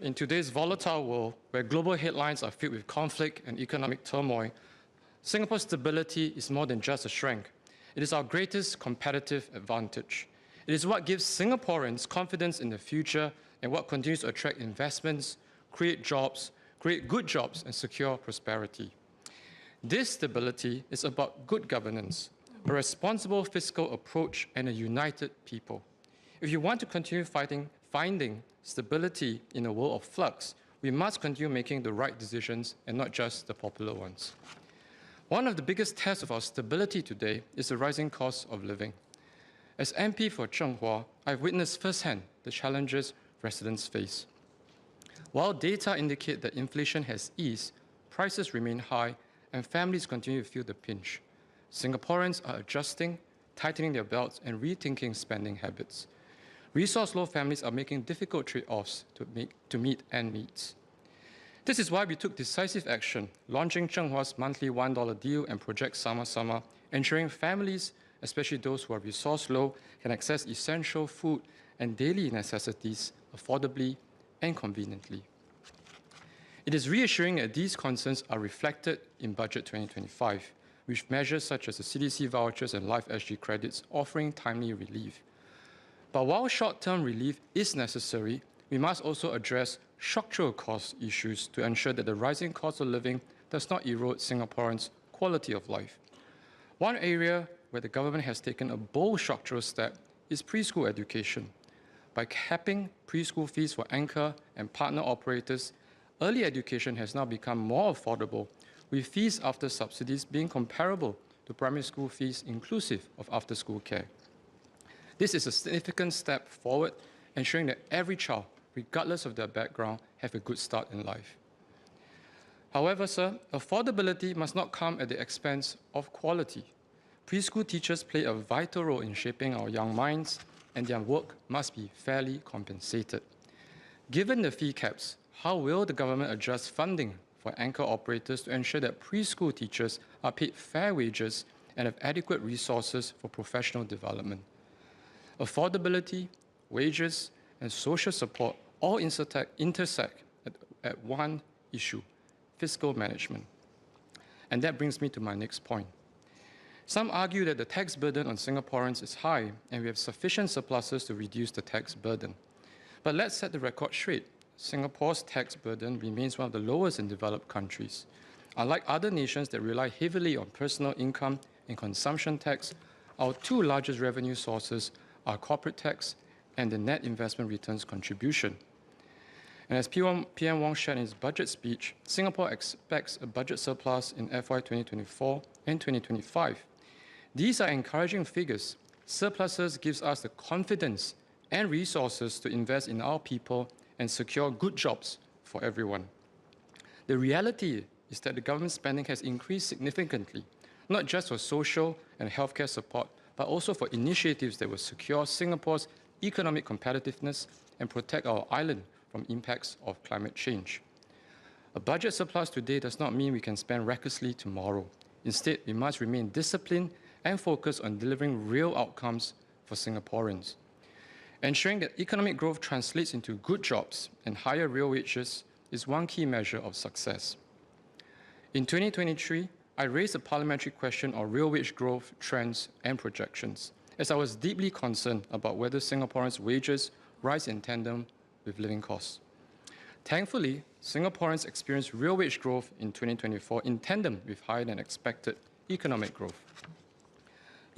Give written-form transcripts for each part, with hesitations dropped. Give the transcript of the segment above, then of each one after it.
in today's volatile world, where global headlines are filled with conflict and economic turmoil, Singapore's stability is more than just a strength. It is our greatest competitive advantage. It is what gives Singaporeans confidence in the future and what continues to attract investments, create jobs, create good jobs, and secure prosperity. This stability is about good governance, a responsible fiscal approach, and a united people. If you want to continue finding stability in a world of flux, we must continue making the right decisions and not just the popular ones. One of the biggest tests of our stability today is the rising cost of living. As MP for Zhenghua, I've witnessed firsthand the challenges residents face. While data indicate that inflation has eased, prices remain high, and families continue to feel the pinch. Singaporeans are adjusting, tightening their belts, and rethinking spending habits. Resource-low families are making difficult trade-offs to meet end needs. This is why we took decisive action, launching Zhenghua's monthly $1 deal and Project Sama-Sama, ensuring families, especially those who are resource-low, can access essential food and daily necessities affordably and conveniently. It is reassuring that these concerns are reflected in Budget 2025, with measures such as the CDC vouchers and Life SG credits offering timely relief. But while short-term relief is necessary, we must also address structural cost issues to ensure that the rising cost of living does not erode Singaporeans' quality of life. One area where the government has taken a bold structural step is preschool education. By capping preschool fees for anchor and partner operators, early education has now become more affordable, with fees after subsidies being comparable to primary school fees inclusive of after-school care. This is a significant step forward, ensuring that every child, regardless of their background, have a good start in life. However, sir, affordability must not come at the expense of quality. Preschool teachers play a vital role in shaping our young minds, and their work must be fairly compensated. Given the fee caps, how will the government adjust funding for anchor operators to ensure that preschool teachers are paid fair wages and have adequate resources for professional development? Affordability, wages, and social support all intersect at one issue: fiscal management. And that brings me to my next point. Some argue that the tax burden on Singaporeans is high and we have sufficient surpluses to reduce the tax burden. But let's set the record straight. Singapore's tax burden remains one of the lowest in developed countries. Unlike other nations that rely heavily on personal income and consumption tax, our two largest revenue sources are corporate tax and the net investment returns contribution. And as PM Wong shared in his budget speech, Singapore expects a budget surplus in FY 2024 and 2025. These are encouraging figures. Surpluses gives us the confidence and resources to invest in our people and secure good jobs for everyone. The reality is that the government spending has increased significantly, not just for social and healthcare support, but also for initiatives that will secure Singapore's economic competitiveness and protect our island from impacts of climate change. A budget surplus today does not mean we can spend recklessly tomorrow. Instead, we must remain disciplined and focus on delivering real outcomes for Singaporeans. Ensuring that economic growth translates into good jobs and higher real wages is one key measure of success. In 2023, I raised a parliamentary question on real wage growth trends and projections, as I was deeply concerned about whether Singaporeans' wages rise in tandem with living costs. Thankfully, Singaporeans experienced real wage growth in 2024 in tandem with higher than expected economic growth.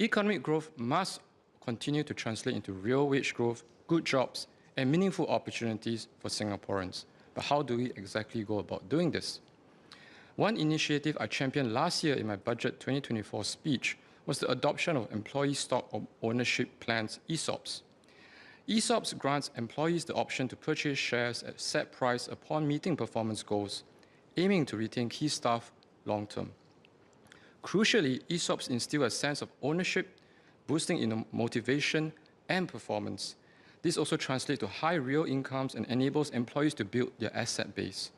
Economic growth must continue to translate into real wage growth, good jobs, and meaningful opportunities for Singaporeans. But how do we exactly go about doing this? One initiative I championed last year in my Budget 2024 speech was the adoption of employee stock ownership plans, ESOPs. ESOPs grants employees the option to purchase shares at set price upon meeting performance goals, aiming to retain key staff long-term. Crucially, ESOPs instill a sense of ownership, boosting motivation and performance. This also translates to high real incomes and enables employees to build their asset base.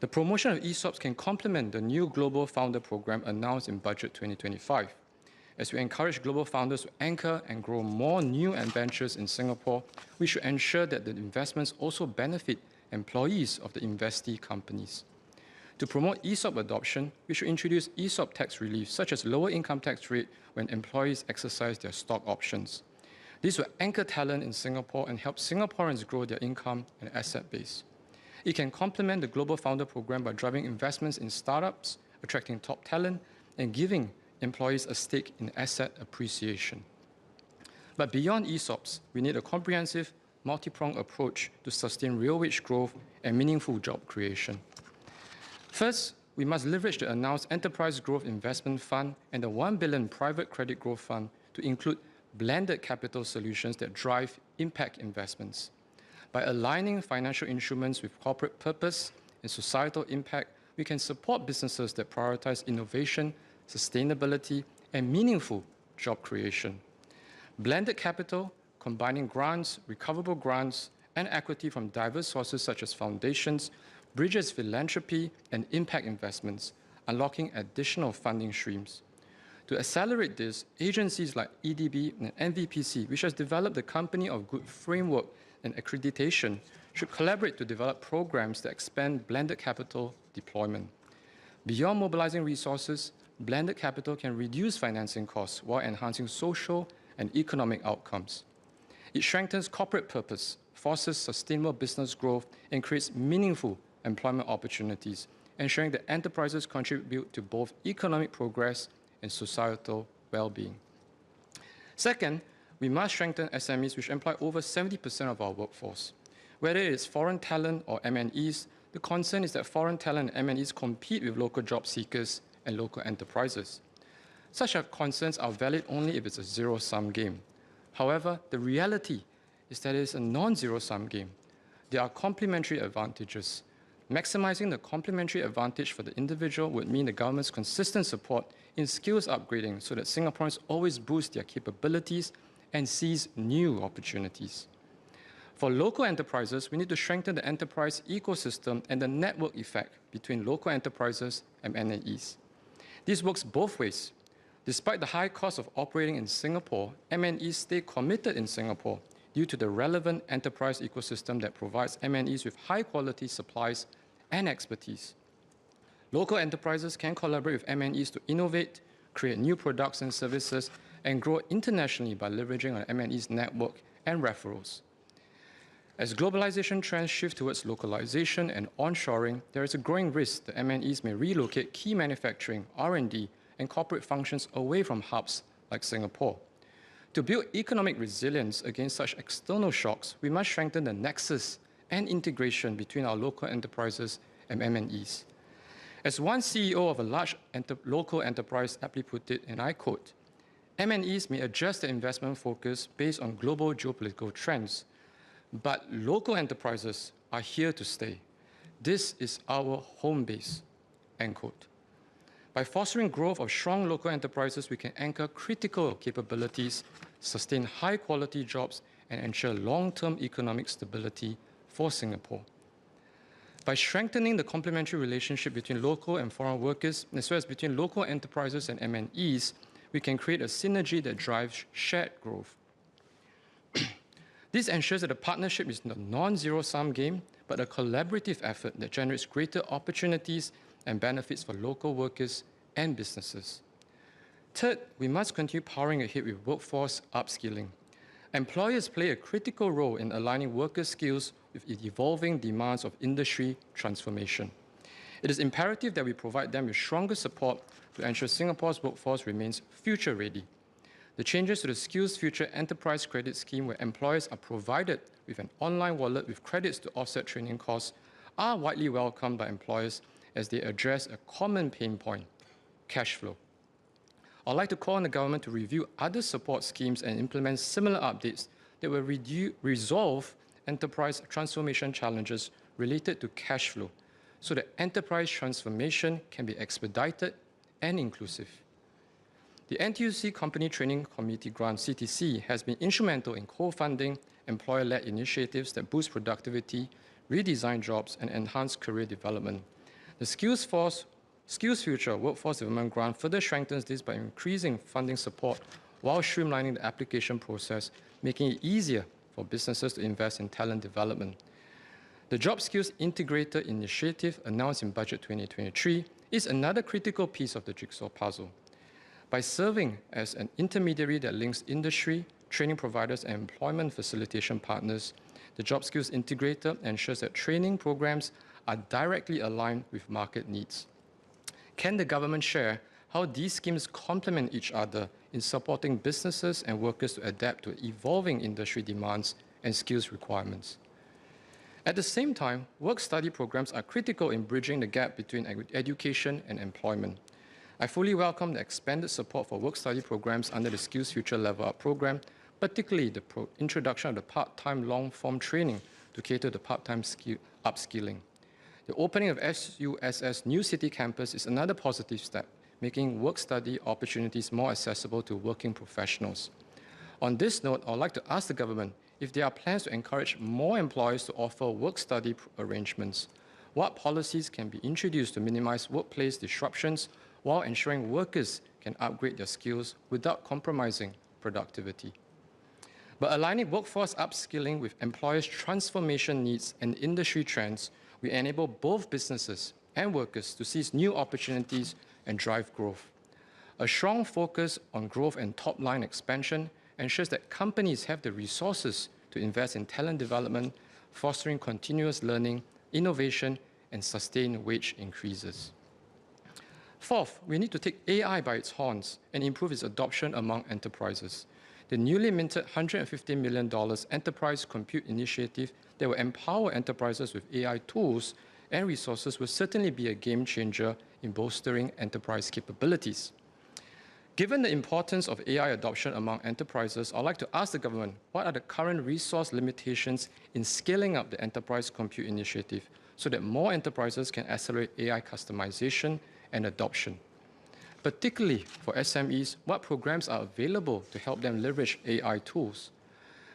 The promotion of ESOPs can complement the new Global Founder Program announced in Budget 2025. As we encourage global founders to anchor and grow more new ventures in Singapore, we should ensure that the investments also benefit employees of the investee companies. To promote ESOP adoption, we should introduce ESOP tax relief, such as lower income tax rate when employees exercise their stock options. This will anchor talent in Singapore and help Singaporeans grow their income and asset base. It can complement the Global Founder Program by driving investments in startups, attracting top talent, and giving employees a stake in asset appreciation. But beyond ESOPs, we need a comprehensive, multi-pronged approach to sustain real wage growth and meaningful job creation. First, we must leverage the announced Enterprise Growth Investment Fund and the $1 billion Private Credit Growth Fund to include blended capital solutions that drive impact investments. By aligning financial instruments with corporate purpose and societal impact, we can support businesses that prioritize innovation, sustainability, and meaningful job creation. Blended capital, combining grants, recoverable grants, and equity from diverse sources such as foundations, bridges philanthropy and impact investments, unlocking additional funding streams. To accelerate this, agencies like EDB and MVPC, which has developed the Company of Good framework and accreditation, should collaborate to develop programs that expand blended capital deployment. Beyond mobilizing resources, blended capital can reduce financing costs while enhancing social and economic outcomes. It strengthens corporate purpose, fosters sustainable business growth, and creates meaningful employment opportunities, ensuring that enterprises contribute to both economic progress and societal well-being. Second, we must strengthen SMEs, which employ over 70% of our workforce. Whether it is foreign talent or MNEs, the concern is that foreign talent and MNEs compete with local job seekers and local enterprises. Such concerns are valid only if it's a zero-sum game. However, the reality is that it is a non-zero-sum game. There are complementary advantages. Maximizing the complementary advantage for the individual would mean the government's consistent support in skills upgrading so that Singaporeans always boost their capabilities and seize new opportunities. For local enterprises, we need to strengthen the enterprise ecosystem and the network effect between local enterprises and MNEs. This works both ways. Despite the high cost of operating in Singapore, MNEs stay committed in Singapore due to the relevant enterprise ecosystem that provides MNEs with high-quality supplies and expertise. Local enterprises can collaborate with MNEs to innovate, create new products and services, and grow internationally by leveraging on MNEs' network and referrals. As globalization trends shift towards localization and onshoring, there is a growing risk that MNEs may relocate key manufacturing, R&D, and corporate functions away from hubs like Singapore. To build economic resilience against such external shocks, we must strengthen the nexus and integration between our local enterprises and MNEs. As one CEO of a large local enterprise aptly put it, and I quote, "MNEs may adjust their investment focus based on global geopolitical trends, but local enterprises are here to stay. This is our home base," end quote. By fostering growth of strong local enterprises, we can anchor critical capabilities, sustain high-quality jobs, and ensure long-term economic stability for Singapore. By strengthening the complementary relationship between local and foreign workers, as well as between local enterprises and MNEs, we can create a synergy that drives shared growth. This ensures that the partnership is not a non-zero-sum game, but a collaborative effort that generates greater opportunities and benefits for local workers and businesses. Third, we must continue powering ahead with workforce upskilling. Employers play a critical role in aligning worker skills with the evolving demands of industry transformation. It is imperative that we provide them with stronger support to ensure Singapore's workforce remains future-ready. The changes to the Skills Future Enterprise Credit Scheme, where employers are provided with an online wallet with credits to offset training costs, are widely welcomed by employers as they address a common pain point: cash flow. I'd like to call on the government to review other support schemes and implement similar updates that will resolve enterprise transformation challenges related to cash flow, so that enterprise transformation can be expedited and inclusive. The NTUC Company Training Committee Grant, CTC, has been instrumental in co-funding employer-led initiatives that boost productivity, redesign jobs, and enhance career development. The Skills Future Workforce Development Grant further strengthens this by increasing funding support while streamlining the application process, making it easier for businesses to invest in talent development. The Job Skills Integrator initiative announced in Budget 2023 is another critical piece of the jigsaw puzzle. By serving as an intermediary that links industry, training providers, and employment facilitation partners, the Job Skills Integrator ensures that training programs are directly aligned with market needs. Can the government share how these schemes complement each other in supporting businesses and workers to adapt to evolving industry demands and skills requirements? At the same time, work-study programs are critical in bridging the gap between education and employment. I fully welcome the expanded support for work-study programs under the Skills Future Level Up program, particularly the introduction of the part-time long-form training to cater to part-time upskilling. The opening of SUSS New City Campus is another positive step, making work-study opportunities more accessible to working professionals. On this note, I would like to ask the government if there are plans to encourage more employers to offer work-study arrangements. What policies can be introduced to minimize workplace disruptions while ensuring workers can upgrade their skills without compromising productivity? By aligning workforce upskilling with employers' transformation needs and industry trends, we enable both businesses and workers to seize new opportunities and drive growth. A strong focus on growth and top-line expansion ensures that companies have the resources to invest in talent development, fostering continuous learning, innovation, and sustained wage increases. Fourth, we need to take AI by its horns and improve its adoption among enterprises. The newly minted $150 million Enterprise Compute Initiative that will empower enterprises with AI tools and resources will certainly be a game changer in bolstering enterprise capabilities. Given the importance of AI adoption among enterprises, I'd like to ask the government, what are the current resource limitations in scaling up the Enterprise Compute Initiative so that more enterprises can accelerate AI customization and adoption? Particularly for SMEs, what programs are available to help them leverage AI tools?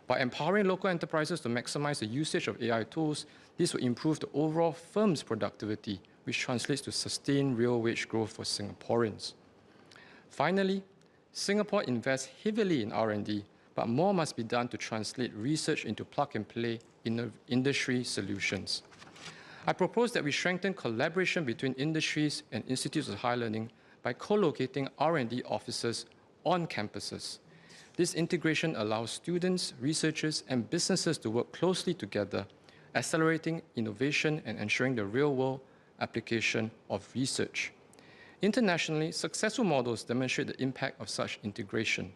By empowering local enterprises to maximize the usage of AI tools, this will improve the overall firm's productivity, which translates to sustained real wage growth for Singaporeans. Finally, Singapore invests heavily in R&D, but more must be done to translate research into plug-and-play industry solutions. I propose that we strengthen collaboration between industries and institutes of higher learning by co-locating R&D offices on campuses. This integration allows students, researchers, and businesses to work closely together, accelerating innovation and ensuring the real-world application of research. Internationally, successful models demonstrate the impact of such integration.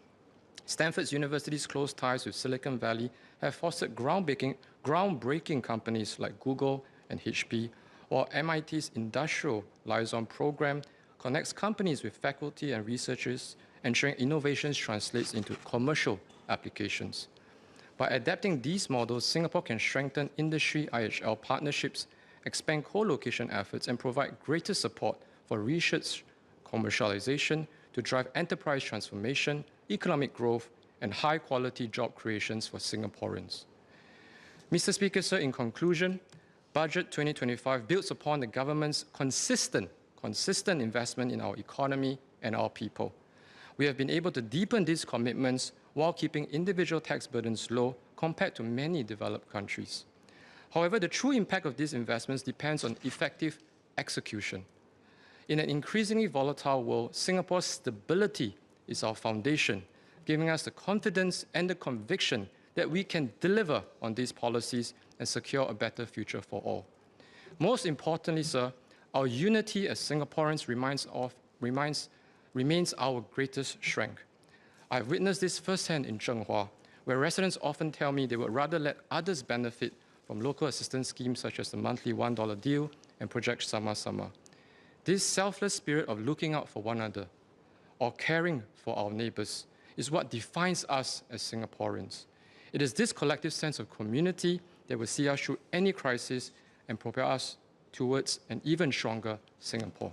Stanford University's close ties with Silicon Valley have fostered groundbreaking companies like Google and HP, while MIT's Industrial Liaison Program connects companies with faculty and researchers, ensuring innovations translates into commercial applications. By adapting these models, Singapore can strengthen industry IHL partnerships, expand co-location efforts, and provide greater support for research commercialization to drive enterprise transformation, economic growth, and high-quality job creations for Singaporeans. Mr. Speaker, sir, in conclusion, Budget 2025 builds upon the government's consistent investment in our economy and our people. We have been able to deepen these commitments while keeping individual tax burdens low compared to many developed countries. However, the true impact of these investments depends on effective execution. In an increasingly volatile world, Singapore's stability is our foundation, giving us the confidence and the conviction that we can deliver on these policies and secure a better future for all. Most importantly, sir, our unity as Singaporeans remains our greatest strength. I've witnessed this firsthand in Zhenghua, where residents often tell me they would rather let others benefit from local assistance schemes such as the monthly $1 deal and Project Sama-Sama. This selfless spirit of looking out for one another or caring for our neighbours is what defines us as Singaporeans. It is this collective sense of community that will see us through any crisis and propel us towards an even stronger Singapore.